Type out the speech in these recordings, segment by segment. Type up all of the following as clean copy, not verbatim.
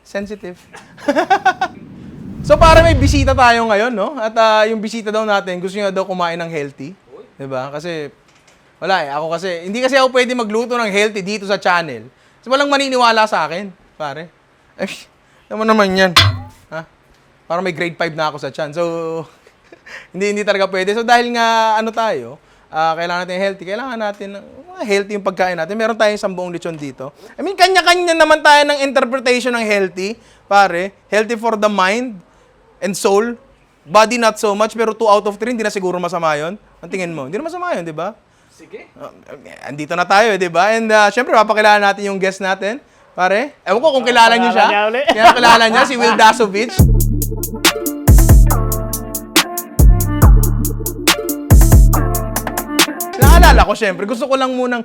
Sensitive. So para may bisita tayo ngayon, no? At yung bisita daw natin, gusto niya daw kumain ng healthy. 'Di ba? Kasi wala hindi kasi ako pwede magluto ng healthy dito sa channel. Kasi walang maniniwala sa akin, pare. Ay, naman 'yan. Ha? Parang may grade 5 na ako sa chan. So hindi talaga pwede. So dahil nga tayo, kailangan natin healthy. Kailangan natin healthy yung pagkain natin. Meron tayong isang buong lechon dito. I mean, kanya-kanya naman tayo ng interpretation ng healthy. Pare, healthy for the mind and soul. Body not so much, pero 2 out of 3, hindi na siguro masama yun. Ang tingin mo, hindi na masama yun, di ba? Sige. Andito na tayo, di ba? And syempre, papakilala natin yung guest natin. Pare, ewan ko kung kilala niyo siya. Kaya kilala niya, si Will Dasovich. Naalala ko, syempre, gusto ko lang munang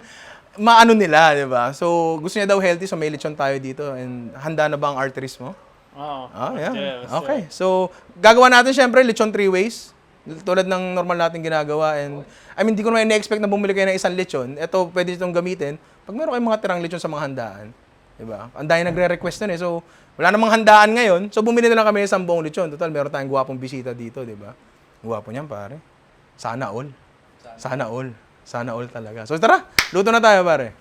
maano nila, di ba? So, gusto niya daw healthy, so may lechon tayo dito. And handa na ba ang arteries mo? Oo. Yeah. Okay. So, gagawa natin syempre lechon 3 ways. Tulad ng normal natin ginagawa. And, I mean, di ko naman na-expect na bumili kayo ng isang lechon. Ito, pwede itong gamitin. Pag meron kayong mga tirang lechon sa mga handaan. Di ba? Ang dahil nagre-request nun eh. So, wala namang handaan ngayon. So, bumili na lang kami ng isang buong lechon. Total, meron tayong guwapong bisita dito, di ba? Guwapo niyan, pare. Sana all. Sana all. Sana all talaga. So tara, luto na tayo pare.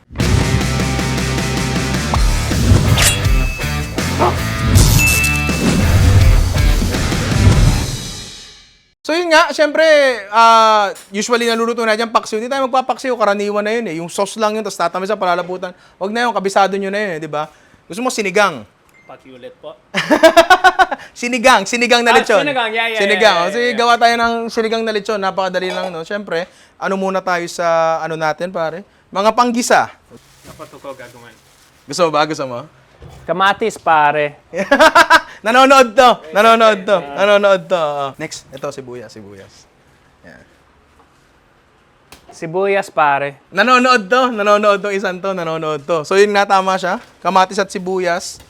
So yun nga, syempre, usually naluluto na dyan paksiw. Hindi tayo magpapaksiw, karaniwan na yun eh. Yung sauce lang yun, tapos tatamis sa palalaputan. Huwag na yun, kabisado nyo na yun eh, di ba? Gusto mo sinigang. Pakiulit po. Sinigang na lechon. Sinigang, yeah. Sinigang. Sige, gawa tayo ng sinigang na lechon. Napakadali lang, no? Siyempre, muna tayo sa natin, pare? Mga panggisa. Dapat ko gagawin. Gusto mo ba? Gusto mo? Kamatis, pare. Nanonood to. Next, ito, sibuyas. Yan. Sibuyas, pare. Nanonood to, isang to, nanonood to. So yun nga, tama siya. Kamatis at sibuyas.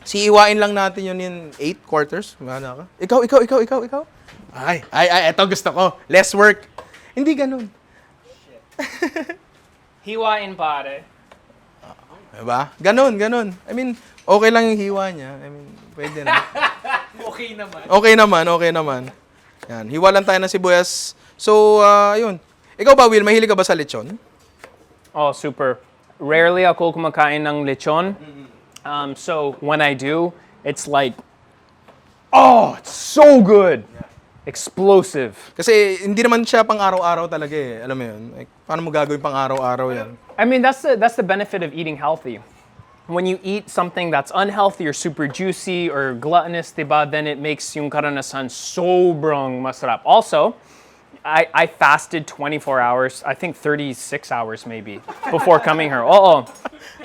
Iwain lang natin yun in 8 quarters. Mana ka? Ikaw. Ay, eto gusto ko. Less work. Hindi ganun. Hiwain, pare. Diba? Ganun. I mean, okay lang yung hiwa niya. I mean, pwede na. Okay naman. Okay naman. Yan, hiwa lang tayo ng sibuyas. So, yun. Ikaw ba, Will, mahilig ka ba sa lechon? Oh, super. Rarely ako kumakain ng lechon. So when I do, it's like, oh, it's so good. Explosive. Kasi hindi naman siya pang araw-araw talaga eh. Alam mo yun? Like, paano mo gagawin pang araw-araw yan? I mean, that's the benefit of eating healthy. When you eat something that's unhealthy or super juicy or gluttonous, diba, then it makes yung karanasan sobrang masarap. Also, I fasted 24 hours, I think 36 hours maybe, before coming here. Oo.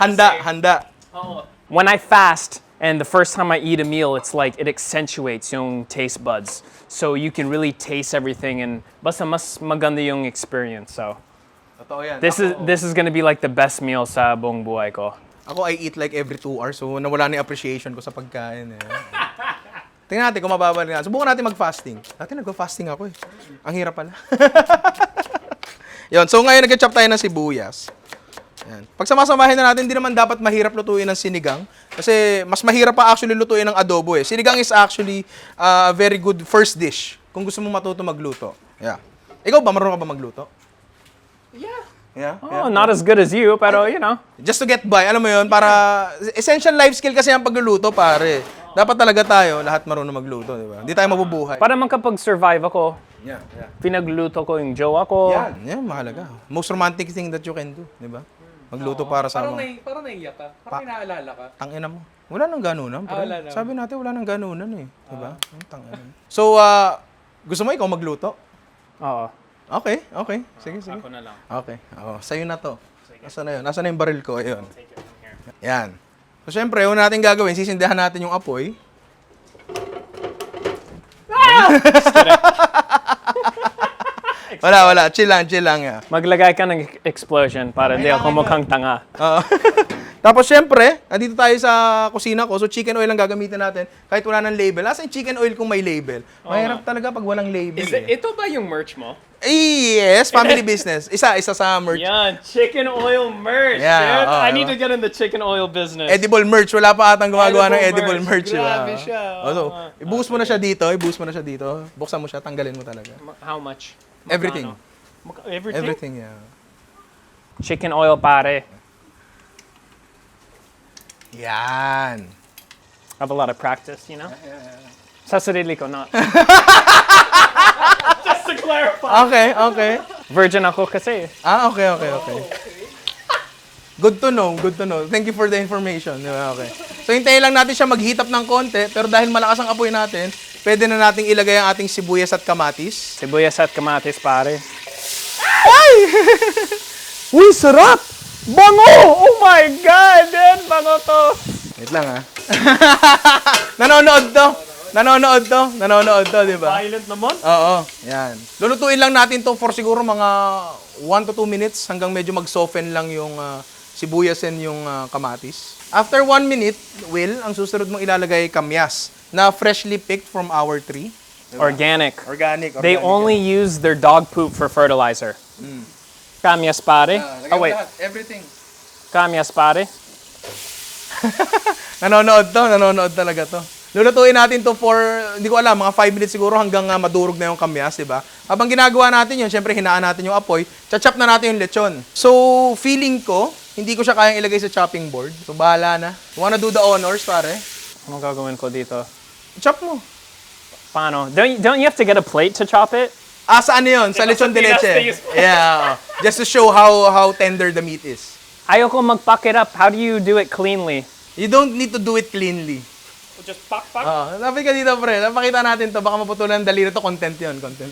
Handa. Oo. When I fast, and the first time I eat a meal, it's like it accentuates yung taste buds. So you can really taste everything and basta mas maganda yung experience. So Totoo yan. this is gonna be like the best meal sa buong buhay ko. Ako, I eat like every 2 hours. So nawala na yung appreciation ko sa pagkain eh. Tingnan natin kung mababalik na. Subukan natin mag-fasting. Dati nag-fasting ako eh. Ang hirap pala. Yun. So ngayon nag-chop tayo ng sibuyas. Yan. Pag samasamahin na natin, hindi naman dapat mahirap lutuin ng sinigang. Kasi mas mahirap pa actually lutuin ng adobo eh. Sinigang is actually a very good first dish kung gusto mo matuto magluto. Yeah. Ikaw ba, marunong ka ba magluto? Yeah? Oh, not as good as you, pero you know. Just to get by, alam mo yun, para essential life skill kasi ang pagluluto, pare. Dapat talaga tayo, lahat marunong magluto, di ba? Hindi tayo mabubuhay. Para makapag-survive ako, Yeah. pinagluto ko yung jowa ko. Yan, mahalaga. Most romantic thing that you can do, di ba? Magluto para sa mga... Parang naiiyak ka. Parang inaalala ka. Tangina mo. Wala nang ganunan, pre. Wala na. Sabi natin, wala nang ganunan eh. Di ba? Tangina. So, gusto mo ikaw magluto? Oo. Okay. Sige. Ako na lang. Okay. Sa'yo na to. Nasaan na yung baril ko? Ayun. Take it from here. Yan. So, syempre, una natin gagawin, sisindihan natin yung apoy. Wala. Chill lang, yeah. Maglagay ka ng explosion para di ako mukhang tanga. Oo. Tapos syempre, andito tayo sa kusina ko. So chicken oil ang gagamitin natin. Kahit wala ng label. Asa yung chicken oil kung may label? Mahirap talaga pag walang label. Ito ba yung merch mo? Yes, family business. Isa sa merch. Yan, chicken oil merch. Yeah, dude. I diba? need to get in the chicken oil business. Edible merch. Wala pa atang gumagawa ng edible Edible merch. merch. Diba? Grabe siya. So, ibuhos mo na siya dito. Buksan mo siya. Tanggalin mo talaga. How much? Everything. Magkano? Everything? Everything, yeah. Chicken oil, pare. Yan. I have a lot of practice, you know? Sa sarili ko, not. Just to clarify. Okay. Virgin ako kasi. Okay. Good to know. Thank you for the information. Diba? Okay. So, hintayin lang natin siya mag-heat up ng konti. Pero dahil malakas ang apoy natin, pwede na nating ilagay ang ating sibuyas at kamatis. Sibuyas at kamatis, pare. Ay! Uy, sarap! Bango! Oh my God, dude! Bango to! Wait lang, ha? Nanonood to, di ba? Violent naman. Oo, yan. Lulutuin lang natin to for siguro mga 1 to 2 minutes hanggang medyo mag-soften lang yung sibuyas and yung kamatis. After 1 minute, Will, ang susunod mong ilalagay kamyas na freshly picked from our tree. Organic. Organic. They only use their dog poop for fertilizer. Kamyas, pare. Oh, wait. Everything. Kamyas, pare. Nanonood talaga to. Lulutuin natin to for, hindi ko alam, mga 5 minutes siguro hanggang madurog na yung kamyas, di ba? Habang ginagawa natin yun, syempre hinaan natin yung apoy, chachap na natin yung lechon. So, feeling ko, hindi ko siya kayang ilagay sa chopping board. So, bahala na. Wanna do the honors, pare? Anong gagawin ko dito? Chop mo. Paano? Don't you have to get a plate to chop it? Saan yun? Sa lechon de Pinas leche. they use- Yeah. Just to show how tender the meat is. Ayoko mag-pack it up. How do you do it cleanly? You don't need to do it cleanly. Just pack. Lapit ka dito, pre. Napakita natin to. Baka maputulan ng daliri to. Content yun. Content.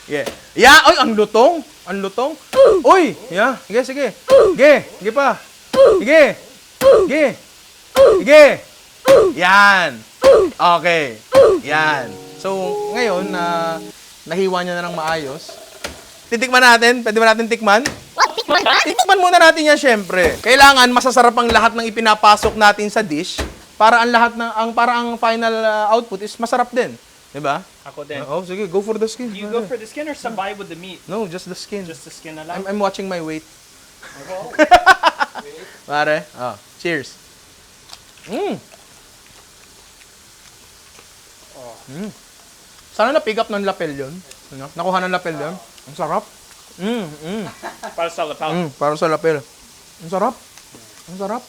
Yeah. Yeah. Ay, ang lutong. Uy. Yeah. Sige. Sige pa. Sige. Yan. Okay. Yan. So, ngayon, nahiwa niya na ng maayos. Titikman natin. Pwede ba natin tikman? Titikman muna natin yan, syempre. Kailangan masasarap ang lahat ng ipinapasok natin sa dish para ang final output is masarap din. 'Di ba? Ako din. Oh, sige, go for the skin. You go for the skin or sabay with the meat? No, just the skin. Just the skin na lang? I'm watching my weight. Pare, cheers. Sana na-pick up ng lapel yun. Nakuha ng lapel yun. Ang sarap. Para sa lapel. Para sa lapel. Ang sarap.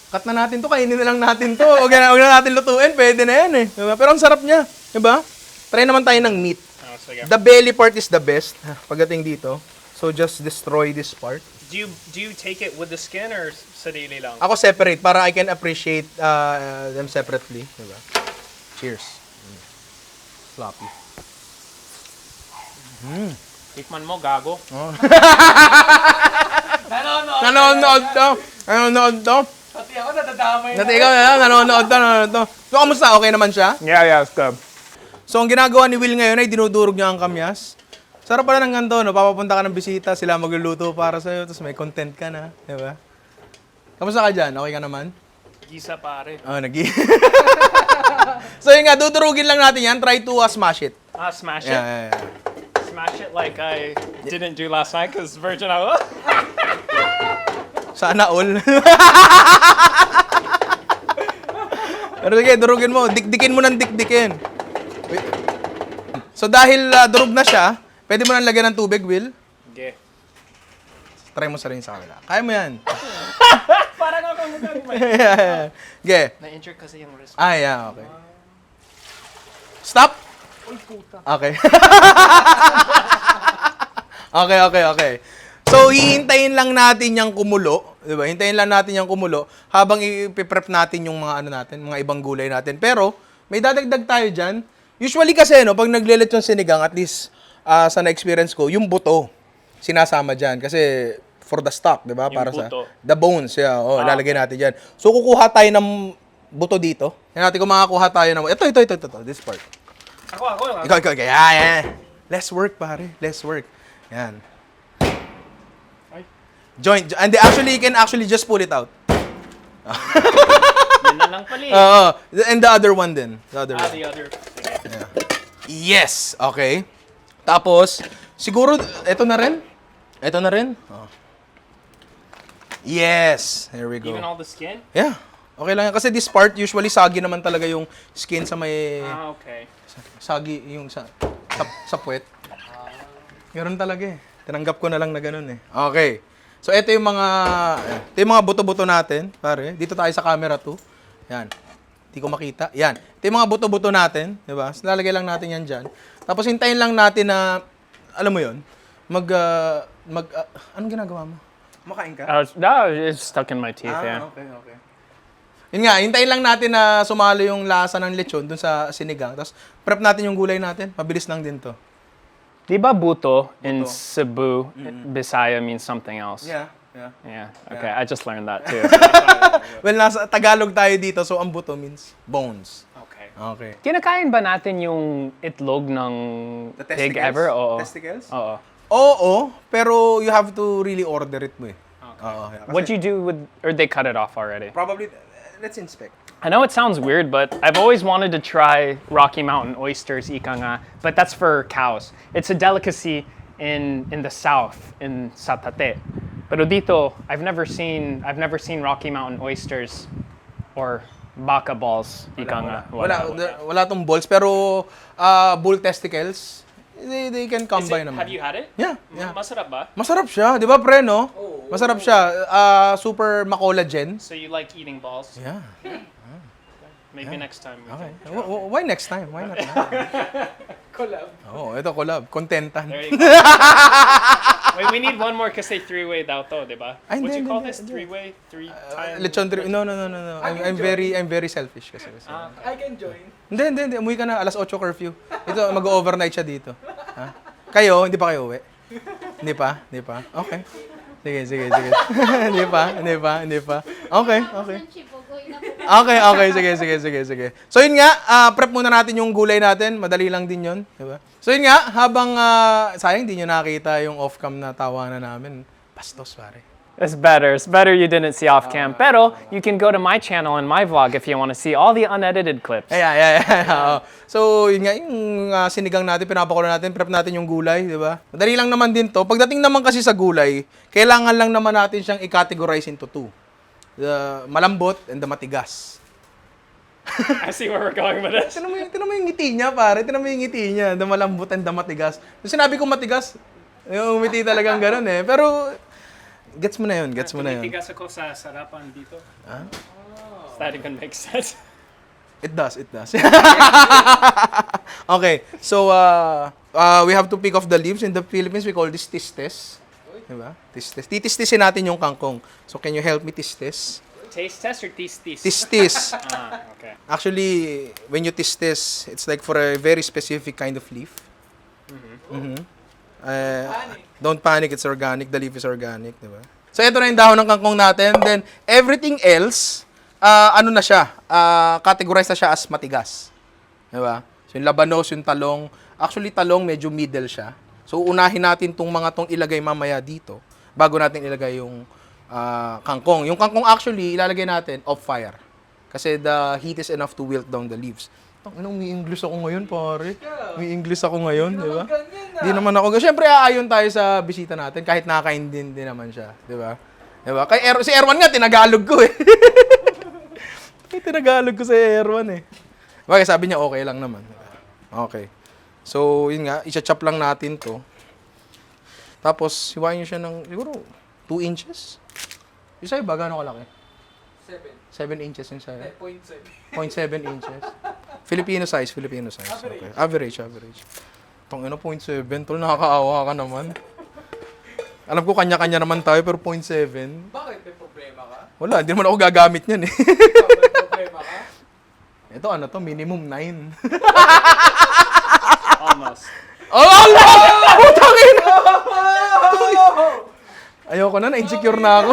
Cut na natin to, kainin na lang natin to. Huwag na natin lutuin, pwede na yan eh. Diba? Pero ang sarap niya. Diba? Try naman tayo ng meat. Sige. The belly part is the best pagdating dito. So just destroy this part. Do you take it with the skin or sarili lang? Ako separate para I can appreciate them separately. Diba? Cheers. Floppy. Tikman mo, gago. Nanonood to. Pati ako nadadamay Dati ikaw nanonood to. So, kamusta? Okay naman siya? Yeah, it's good. So, ang ginagawa ni Will ngayon ay dinudurog niya ang kamyas. Sarap pala ng ganito, no? Papapunta ka ng bisita, sila magluluto para sa'yo, tapos may content ka na. Diba? Kamusta ka dyan? Okay ka naman? Gisa, pare. So, yun nga, dudurugin lang natin yan. Try to smash it. Smash it. Yeah. Smash it like I didn't do last night because virgin ako. Sana all. Pero sige, durugin mo. Dikdikin mo ng dikdikin. Wait. So dahil durog na siya, pwede mo nang lagyan ng tubig, Will. Okay. Try mo sa rin sa kanila. Kaya mo yan. Parang ako magagawin. Okay. Na-injure kasi yung wrist. Yeah, okay. Stop! Okay. Okay. So, hihintayin lang natin yung kumulo. Diba? Hintayin lang natin yung kumulo habang i-prep natin yung mga mga ibang gulay natin. Pero, may dadagdag tayo dyan. Usually kasi, no, pag naglelet yung sinigang, at least sa na-experience ko, yung buto, sinasama dyan. Kasi, for the stock, diba? Yung Para buto. sa the bones, yeah. Lalagay natin dyan. So, kukuha tayo ng buto dito. Yan natin kung makakuha tayo ng... Ito. This part. Ako. Ikaw. Yan. Less work, pare. Less work. Yan. Joint. And actually, you can actually just pull it out. Yun na lang pala eh. Oo. And the other one din. The other one. The other. Yes. Okay. Tapos, siguro, ito na rin. Oh. Yes. Here we go. Even all the skin? Yeah. Okay lang yan. Kasi this part, usually sagi naman talaga yung skin sa may... Okay. Sagi yung sa puwet. Ganun talaga eh. Tinanggap ko na lang na ganun eh. Okay. So, ito yung mga buto-buto natin. Pare, dito tayo sa camera 2. Yan. Hindi ko makita. Yan. Ito yung mga buto-buto natin. Diba? So, lalagay lang natin yan dyan. Tapos, hintayin lang natin na, alam mo yun, anong ginagawa mo? Makain ka? No, it's stuck in my teeth, yeah. Okay. Yun nga, hintayin lang natin na sumalo yung lasa ng lechon dun sa sinigang. Tapos, prep natin yung gulay natin. Mabilis lang din to. Di ba buto in Cebu, Bisaya means something else? Yeah. Okay, I just learned that too. Well, nasa Tagalog tayo dito, so ang buto means bones. Okay. Kinakain ba natin yung itlog ng pig ever? Oo. Testicles? Oo. Oo, pero you have to really order it mo eh. Oo, yeah. Kasi What'd you do with, or they cut it off already? probably, let's inspect. I know it sounds weird, but I've always wanted to try Rocky Mountain oysters, ika nga, but that's for cows. It's a delicacy in the south, in Satate. Pero dito, I've never seen Rocky Mountain oysters or baka balls, ika nga. Wala tong balls, pero bull testicles, they can come by naman. Have you had it? Yeah. Masarap ba? Masarap siya, di ba pre, no? Masarap siya. Super ma-collagen. So you like eating balls? Yeah. Maybe next time. Okay. Why next time? Why not now? Collab. Oh, ito collab. Contentan. There you go. Wait, we need one more kasi three-way daw to, di ba? Ay, Would hindi, you call hindi, this hindi. three-way? Three-time? Lechon three. No. I'm very selfish kasi. I can join. Hindi. Umuwi ka na. Alas 8 curfew. Ito, mag-overnight siya dito. Ha? Kayo, hindi pa kayo uwi? Hindi pa? Okay. Sige. Hindi pa. Okay. Sige. So yun nga, prep muna natin yung gulay natin. Madali lang din yun. Diba? So yun nga, habang, sayang di nyo nakita yung off-cam na tawanan namin. Bastos, pare. It's better you didn't see off cam. Pero you can go to my channel and my vlog if you want to see all the unedited clips. Yeah. Oo. So, yun nga, yung sinigang natin, pinapakulo natin, prep natin yung gulay, di ba? Madali lang naman din to. Pagdating naman kasi sa gulay, kailangan lang naman natin siyang i-categorize into two. The malambot and the matigas. I see where we're going with this. Tinan mo yung ngiti niya, pare. Tinan mo yung ngiti niya. The malambot and the matigas. Yung sinabi ko matigas, yung umiti talagang ganun eh. Pero, gets mo na yun. Tinitigas ako sa sarapan dito. That even makes sense. It does. Okay, so we have to pick off the leaves. In the Philippines, we call this tistes. Diba? Tistes. Titistisin natin yung kangkong. So, can you help me tistes? Taste test or tistis? Tistis. Okay. Actually, when you tistes, it's like for a very specific kind of leaf. Don't panic, it's organic. The leaf is organic, diba? So, ito na yung dahon ng kangkong natin. Then, everything else, ano na siya? Categorize na siya as matigas. Diba? So, yung labanos, yung talong. Actually, talong, medyo middle siya. So, unahin natin tong ilagay mamaya dito bago natin ilagay yung kangkong. Yung kangkong actually, ilalagay natin off fire. Kasi the heat is enough to wilt down the leaves. May English ako ngayon, pare. Di ba? Di naman ako. Siyempre, aayon tayo sa bisita natin kahit nakakaintindi din naman siya. Di ba? Si Erwan nga, tinagalog ko eh. Tinagalog ko si Erwan eh. Bakit sabi niya okay lang naman. Okay. So, yun nga, isa-chop lang natin to. Tapos, hiwain nyo siya ng, siguro, 2 inches. Yung sa'yo ba, gano'ng kalaki? 7 inches yung sa'yo? 0.7 inches. Filipino size. Okay. Average. Tong 0.7, tol, nakakaawa ka naman. Alam ko, kanya-kanya naman tayo, pero 0.7. Bakit? May problema ka? Wala, hindi naman ako gagamit niyan eh. May problema ka? Ito, minimum 9. Almost. Allah! Putangin! Ayoko na-insecure na ako.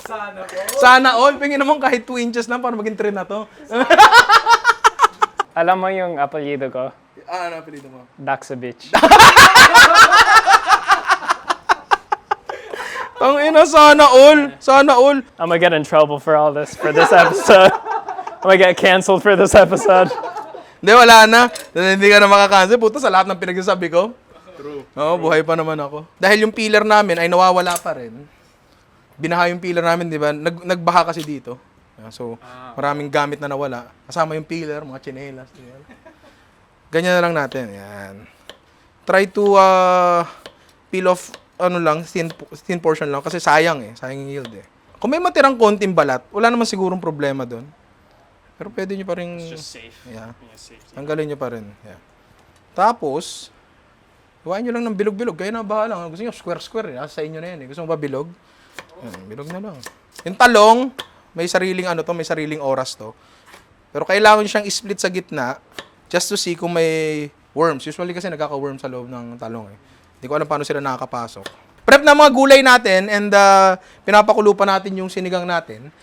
Sana po. Sana all. Pingin naman kahit 2 inches lang para maging 3 na to. Alam mo yung apelyido ko? Ano apelido mo? Daxabitch. Ang ina, sana all. Sana all. I'm gonna get in trouble for all this, for this episode. I'm gonna get canceled for this episode. Hindi, wala na. Hindi ka na makakancel. Puta, sa lahat ng pinagsasabi ko. True. Oo, buhay pa naman ako. Dahil yung pillar namin ay nawawala pa rin. Binaha yung pillar namin, di ba? Nagbaha kasi dito. So, maraming gamit na nawala. Kasama yung pillar, mga tsinelas. Ganyan na lang natin. Yan. Try to peel off thin portion lang. Kasi sayang sayang yung yield Kung may matirang konting balat, wala naman sigurong problema doon. Pero pwede nyo pa rin... safe. Yeah. Safety. Tanggalin nyo pa rin. Yeah. Tapos, huwain nyo lang ng bilog-bilog. Kayo na bahala. Gusto nyo square-square. Sa inyo na yan. Gusto mo ba bilog? Yan, bilog na lang. Yung talong, may sariling may sariling oras to. Pero kailangan nyo siyang split sa gitna just to see kung may worms. Usually kasi nagkaka-worm sa loob ng talong Hindi ko alam paano sila nakakapasok. Prep na mga gulay natin and pinapakulo pa natin yung sinigang natin.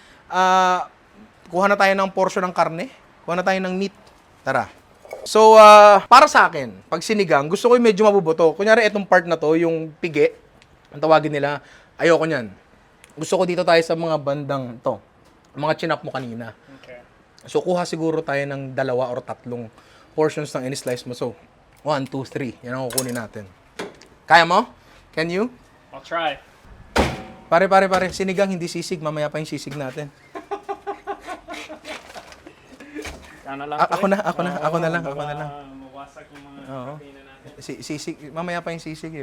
Kuha na tayo ng portion ng karne. Kuha na tayo ng meat. Tara. So, para sa akin, pag sinigang, gusto ko yung medyo mabubuto. Kunyari, itong part na to, yung pigi, ang tawagin nila, ayoko niyan. Gusto ko dito tayo sa mga bandang to. Mga chinap mo kanina. Okay. So, kuha siguro tayo ng 2 or 3 portions ng in-slice mo. So, 1, 2, 3. Yan ang kukunin natin. Kaya mo? Can you? I'll try. Pare. Sinigang, hindi sisig. Mamaya pa yung sisig natin. Ako na lang. Mawasak yung mga Oo. protein natin. Sisig, mamaya pa yung sisig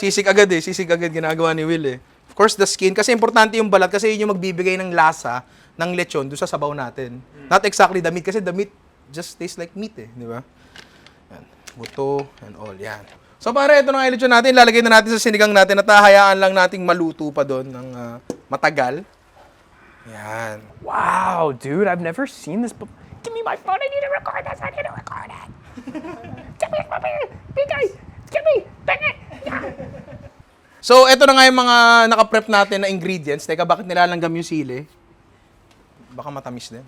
Sisig agad Sisig agad ginagawa ni Will Of course, the skin. Kasi importante yung balat kasi yun yung magbibigay ng lasa ng lechon doon sa sabaw natin. Not exactly the meat kasi the meat just tastes like meat di ba? Yan. Buto and all. Yan. So pare, ito na nga lechon natin. Lalagay na natin sa sinigang natin at hayaan lang nating maluto pa doon ng matagal. Yan. Wow, dude, I've never seen this before. Give me my phone. I need to record this. I need to record it. Give me my PK. Give me. Dang it. So, eto na nga yung mga nakaprep natin na ingredients. Teka, bakit nilalanggam yung sili? Baka matamis din.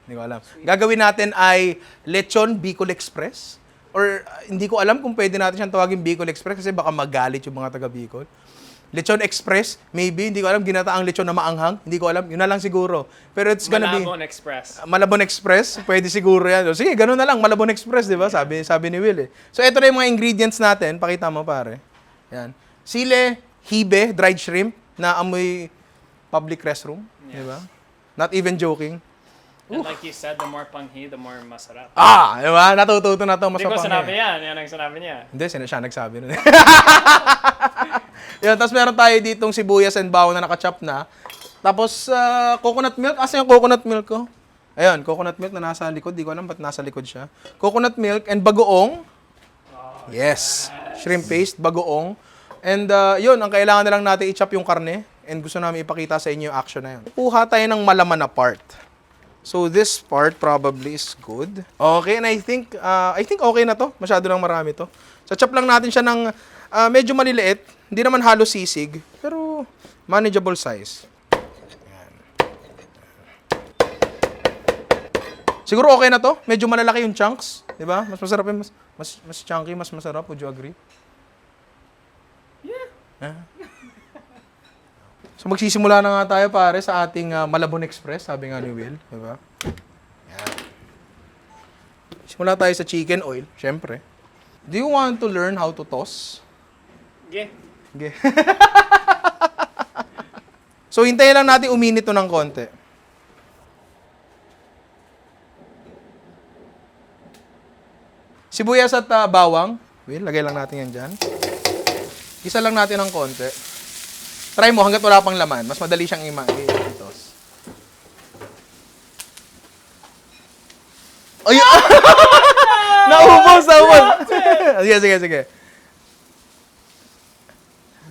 Hindi ko alam. Gagawin natin ay Lechon Bicol Express. Or hindi ko alam kung pwede natin siyang tawagin Bicol Express kasi baka magalit yung mga taga Bicol. Lechon Express, maybe. Hindi ko alam. Ginataang lechon na maanghang. Hindi ko alam. Yun na lang siguro. Pero it's gonna be... Malabon Express. Malabon Express. Pwede siguro yan. Sige, ganun na lang. Malabon Express, di ba? Sabi ni Will So, ito na yung mga ingredients natin. Pakita mo, pare. Yan. Sile, hibe, dried shrimp na amoy public restroom. Di ba? Not even joking. And like you said, the more panghi, the more masarap. Di ba? Natututo na to. Mas Hindi ko mapanghi. sinabi yan. Yan ang sinabi niya. Hindi, siya nagsabi nun. Yan, tapos meron tayo ditong sibuyas and bawang na nakachop na. Tapos, coconut milk. Asa yung coconut milk ko? Ayun, coconut milk na nasa likod. Di ko alam ba't nasa likod siya. Coconut milk and bagoong. Yes. Shrimp paste, bagoong. And yun, ang kailangan na lang natin i-chop yung karne. And gusto namin ipakita sa inyo yung action na yun. Kuha tayo ng malaman na part. So this part probably is good. Okay, and I think okay na to. Masyado lang marami to. So chop lang natin siya ng medyo maliliit. Hindi naman halos sisig, pero manageable size. Yan. Siguro okay na to. Medyo malalaki yung chunks, 'di ba? Mas masarap yung mas chunky, mas masarap. Would you agree? Yeah. So magsisimula na nga tayo pare sa ating Malabon Express, sabi nga ni Will, 'di ba? Yan. Simula tayo sa chicken oil, syempre. Do you want to learn how to toss? Okay. Okay. So, hintayin lang natin uminit to ng konti. Sibuyas at bawang. Will, lagay lang natin yan dyan. Isa lang natin ng konti. Try mo hanggat wala pang laman. Mas madali siyang i-toss. Ay! Naubos! Sige.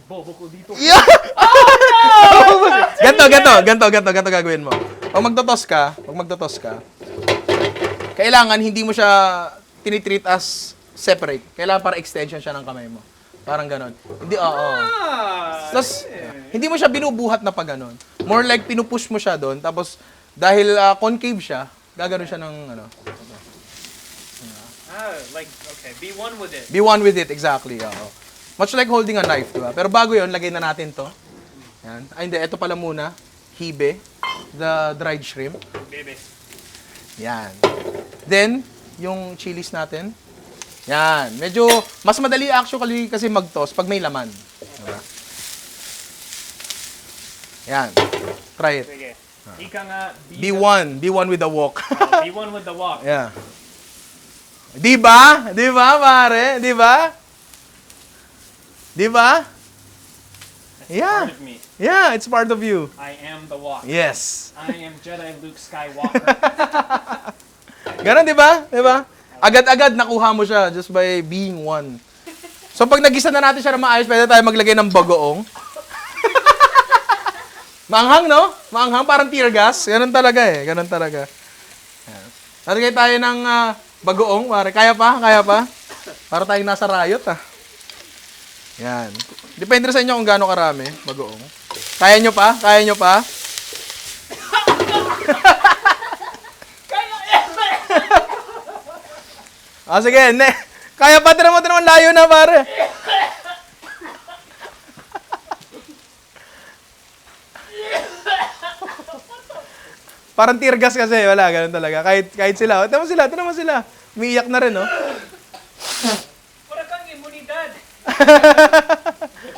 Bobo ko dito. Yeah! Ganto gagawin mo. Pag magtotos ka, kailangan hindi mo siya tinitreat as separate. Kailangan para extension siya ng kamay mo. Parang ganon. Hindi, oo. Tapos, hindi mo siya binubuhat na pag ganon. More like pinupush mo siya doon. Tapos, dahil concave siya, gagano siya ng ano. like, okay, be one with it. Be one with it, exactly. Oo. Much like holding a knife, di ba? Pero bago yon, lagay na natin to. Yan. Ay, hindi. Ito pala muna. Hibe. The dried shrimp. Baby. Yan. Then, yung chilies natin. Yan. Medyo, mas madali actually kasi mag-toss pag may laman. Diba? Yan. Try it. Sige. Ika nga, Be one. Be one with the walk. be one with the walk. Yeah. Di ba? Di ba, pare? Di ba? Di ba? Yeah. Part of me. Yeah, it's part of you. I am the walk. Yes. I am Jedi Luke Skywalker. Ganon, di ba? Di ba? Agad-agad nakuha mo siya just by being one. So pag nagisa na natin siya na maayos, pwede tayo maglagay ng bagoong. Maanghang, no? Maanghang, parang tear gas. Ganon talaga eh. Ganon talaga. Yan. Nalagay tayo ng bagoong, pare. Kaya pa? Kaya pa? Para tayong nasa riot, ah. Yan. Depende sa inyo kung gaano karami, bagoong. Kaya nyo pa? Kaya nyo pa? Sige. Kaya pa, tira mo naman layo na, pare. Parang tear gas kasi, wala, ganun talaga. Kahit sila, ito naman sila. Umiiyak na rin, no? Para kang imunidad.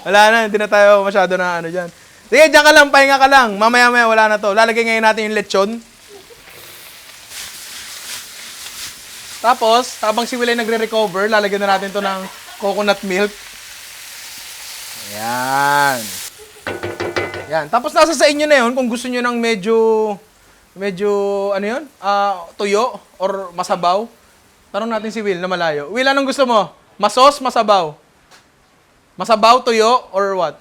Wala na, hindi na tayo masyado na ano dyan. Sige, dyan ka lang, pahinga ka lang. Mamaya-maya, wala na to. Lalagay ngayon natin yung lechon. Tapos, habang si Will ay nagre-recover, lalagyan na natin to ng coconut milk. Ayan. Yan. Tapos nasa sa inyo na yun kung gusto nyo ng medyo, ano yun? Tuyo or masabaw. Tanong natin si Will na malayo. Will, anong gusto mo? Masos, masabaw? Masabaw, tuyo, or what?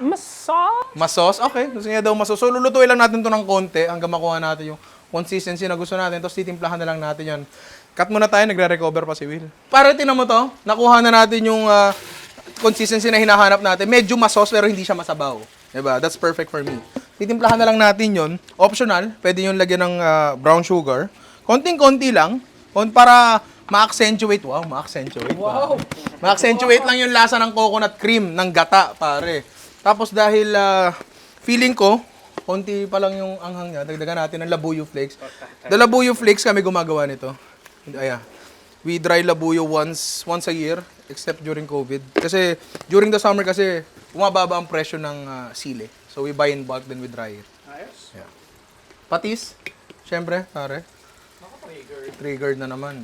Massage? Masos? Okay. Gusto niya daw masos. So, lulutuin lang natin to ng konti hanggang makuha natin yung consistency na gusto natin. Tapos, titimplahan na lang natin yan. Cut muna tayo. Nagre-recover pa si Will. Para tinan mo to. Nakuha na natin yung consistency na hinahanap natin. Medyo masos pero hindi siya masabaw. Diba? That's perfect for me. Titimplahan na lang natin yon. Optional. Pwede yung lagyan ng brown sugar. Konting-konti lang. Para ma-accentuate. Wow, ma-accentuate. Wow! Ma-accentuate lang yung lasa ng coconut cream, ng gata, pare. Tapos dahil feeling ko, konti pa lang yung anghang niya, dagdagan natin ng labuyo flakes. The labuyo flakes kami gumagawa nito. Ayan. We dry labuyo once a year, except during COVID. Kasi during the summer kasi, bumababa ang presyo ng sili. So we buy in bulk, then we dry it. Ayos. Yeah. Patis, syempre, pare. Triggered na naman.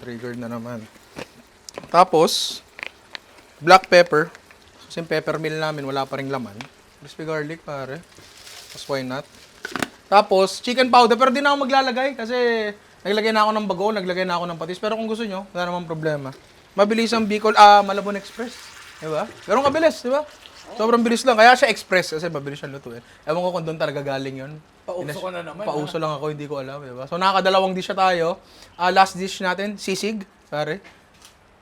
Tapos, black pepper. Kasi yung pepper mill namin, wala pa ring laman. Crispy garlic, pare. Tapos why not? Tapos, chicken powder. Pero di na ako maglalagay kasi naglagay na ako ng bago, naglagay na ako ng patis. Pero kung gusto nyo, wala namang problema. Mabilis ang Bicol, Malabon Express. Diba? Pero kabilis, diba? Sobrang bilis lang. Kaya siya express kasi mabilis siya lutuin. Ewan ko kung doon talaga galing yun. Pauso ka na naman. Pauso lang ako, hindi ko alam. Diba? So, nakakadalawang dish na tayo. Last dish natin, sisig. Pare.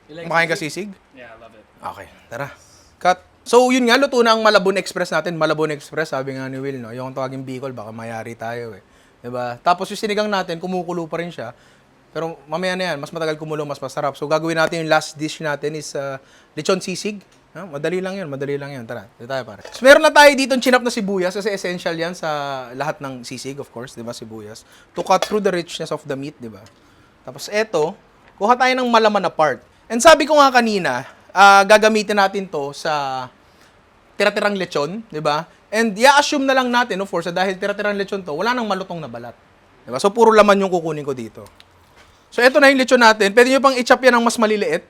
Kumakain ka sisig? Yeah, I love it. Okay, tara. Cut. So, yun nga, luto na ang Malabon Express natin. Malabon Express, sabi nga ni Will, no? Yung tawaging Bicol, baka mayari tayo eh. Diba? Tapos yung sinigang natin, kumukulo pa rin siya. Pero mamaya na yan, mas matagal kumulo, mas masarap. So, gagawin natin yung last dish natin is lechon sisig. Madali lang yun. Tara, dito tayo pare. So, meron na tayo dito chinap na sibuyas kasi essential yan sa lahat ng sisig, of course, di ba, sibuyas. To cut through the richness of the meat, di ba? Tapos eto, kuha tayo ng malaman na part. And sabi ko nga kanina, gagamitin natin to sa tira-tirang lechon, di ba? And i-assume na lang natin, of course, dahil tira-tirang lechon to, wala nang malutong na balat. Di ba? So, puro laman yung kukunin ko dito. So, eto na yung lechon natin. Pwede nyo pang i-chop yan ng mas maliliit.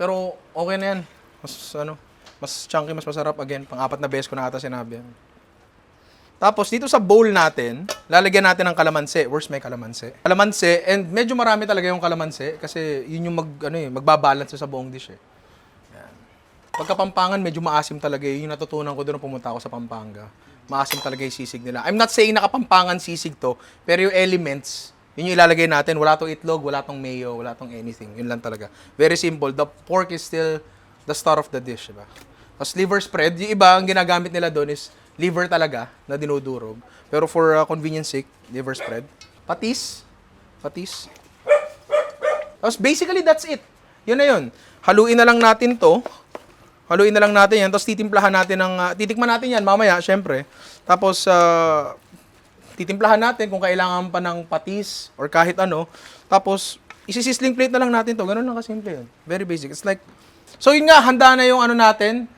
Pero, okay na yan. Mas chunky, mas masarap. Again, pang-apat na beses ko na ata sinabi yan. Tapos, dito sa bowl natin, lalagyan natin ng kalamansi. Where's my kalamansi? Kalamansi, and medyo marami talaga yung kalamansi kasi yun yung magbabalance sa buong dish eh. Yan. Pagka-Pampangan, medyo maasim talaga eh. Yung natutunan ko doon nung pumunta ako sa Pampanga. Maasim talaga yung sisig nila. I'm not saying naka-Pampangan sisig to, pero yung elements, yun yung ilalagay natin. Wala tong itlog, wala tong mayo, wala tong anything. Yun lang talaga. Very simple. The pork is still the star of the dish, diba? Tapos liver spread, yung iba, ang ginagamit nila doon is liver talaga, na dinudurog. Pero for convenience sake, liver spread. Patis. Tapos basically, that's it. Yun na yun. Haluin na lang natin to. Haluin na lang natin yan. Tapos titimplahan natin ng... titikman natin yan mamaya, syempre. Tapos, titimplahan natin kung kailangan pa ng patis or kahit ano. Tapos, isisisling plate na lang natin to. Ganun lang kasimple yun. Very basic. It's like... So yun nga, handa na yung ano natin,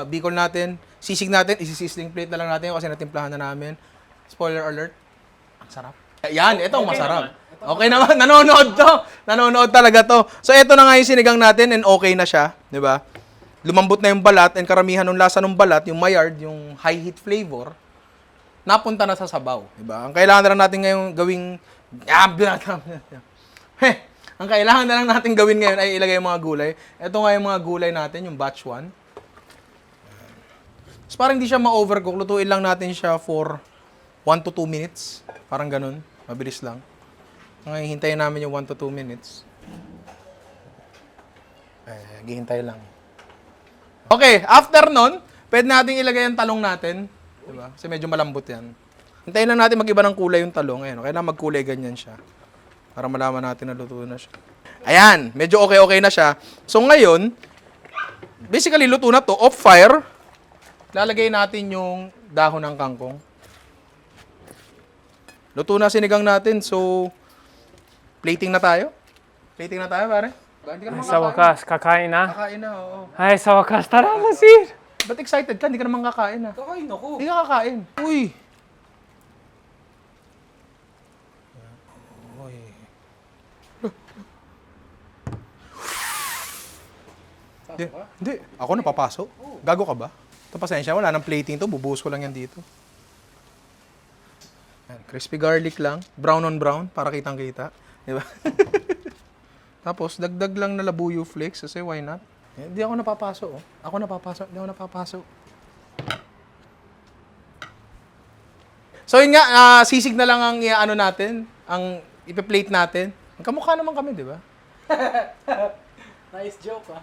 bicol natin, sisig natin, isisisling plate na lang natin kasi natimplahan na namin. Spoiler alert. Ang sarap. Yan, ito ang masarap. Okay naman, nanonood to. Nanonood talaga to. So ito na nga yung sinigang natin and okay na siya, 'di ba? Lumambot na yung balat and karamihan ng lasa ng balat, yung Maillard, yung high heat flavor, napunta na sa sabaw, 'di ba? Ang kailangan na lang natin ngayon gawing ang kailangan na lang natin gawin ngayon ay ilagay yung mga gulay. Ito nga yung mga gulay natin, yung batch 1. So parang hindi siya ma-overcook, lutuin lang natin siya for 1 to 2 minutes. Parang ganun, mabilis lang. Ngayon, hintayin namin yung 1 to 2 minutes. Hihintay lang. Okay, after nun, pwede natin ilagay yung talong natin. Diba? Kasi medyo malambot yan. Hintayin lang natin mag-iba ng kulay yung talong. Ayan, kailangan magkulay ganyan siya. Para malaman natin na luto na siya. Ayan, medyo okay na siya. So ngayon, basically luto na to, off fire. Lalagay natin yung dahon ng kangkong. Luto na sinigang natin, so plating na tayo. Plating na tayo, pare. Ba, hindi ka naman Sa wakas, kakain na. kakain na, oo. Ay, sa wakas, tara na, sir. Ba't excited ka? Hindi ka naman kakain, ah. Kakain ako. Hindi ka kakain. Uy! Hindi. Ako napapasok. Gago ka ba? Ito, pasensya. Wala nang plating to. Bubuhos ko lang yan dito. Yan, crispy garlic lang. Brown on brown. Para kitang-kita. Di ba? Tapos, dagdag lang na labuyo flakes. Kasi why not? Hindi ako napapasok. Oh. Ako napapasok. Hindi ako napapasok. So yun nga, sisig na lang ang ano natin. Ang ipi-plate natin. Ang kamukha naman kami, di ba? Nice joke, ah.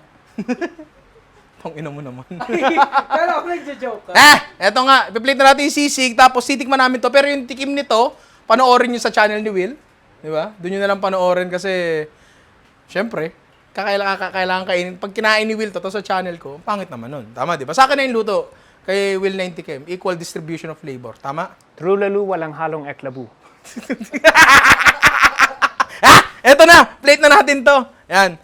Tangina mo naman. Kala ako nagja-joke ka. Eto nga, ipi-plate na natin yung sisig, tapos titikman namin to. Pero yung tikim nito, panoorin nyo sa channel ni Will. Di ba? Doon nyo na lang panoorin kasi, syempre, kailangan kainin. Pag kinain ni Will to sa channel ko, pangit naman nun. Tama, di ba? Sa akin na yung luto. Kay Will 90Kim, equal distribution of flavor. Tama? Trulalu, walang halong eklabu. Eto na! Plate na natin to. Yan.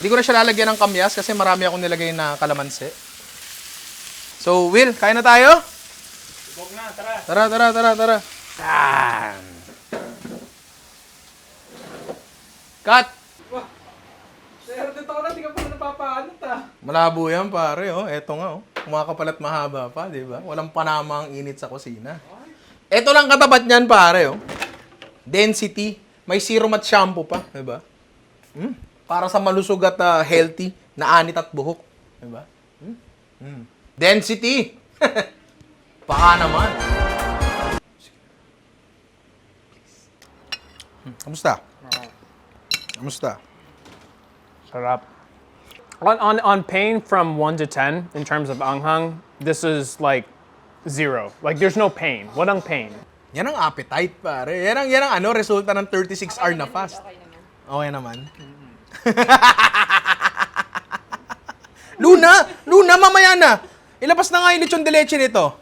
Hindi ko na siya lalagyan ng kamyas kasi marami akong nilagay na kalamansi. So, Will, kain na tayo? Huwag na, tara. Tara. Yan. Cut! Wah, sir, dito ko na, di ka pa napapaanot, ah. Malabo yan, pare. Oh. Eto nga, oh. Kumakapalat mahaba pa, di ba? Walang panamang init sa kusina. Eto lang katapat niyan, pare. Oh. Density. May serum at shampoo pa, di ba? Para sa malusog at healthy na anit at buhok. Di ba? Density! Baka naman. Kamusta? Kamusta? Sarap. On pain from 1 to 10, in terms of anghang, this is like 0. Like, there's no pain. Walang pain. Yan ang appetite, pare. Yan ang ano, resulta ng 36-hour na fast. Okay naman. Luna, mamaya na. Ilabas na nga yung lechon de leche nito.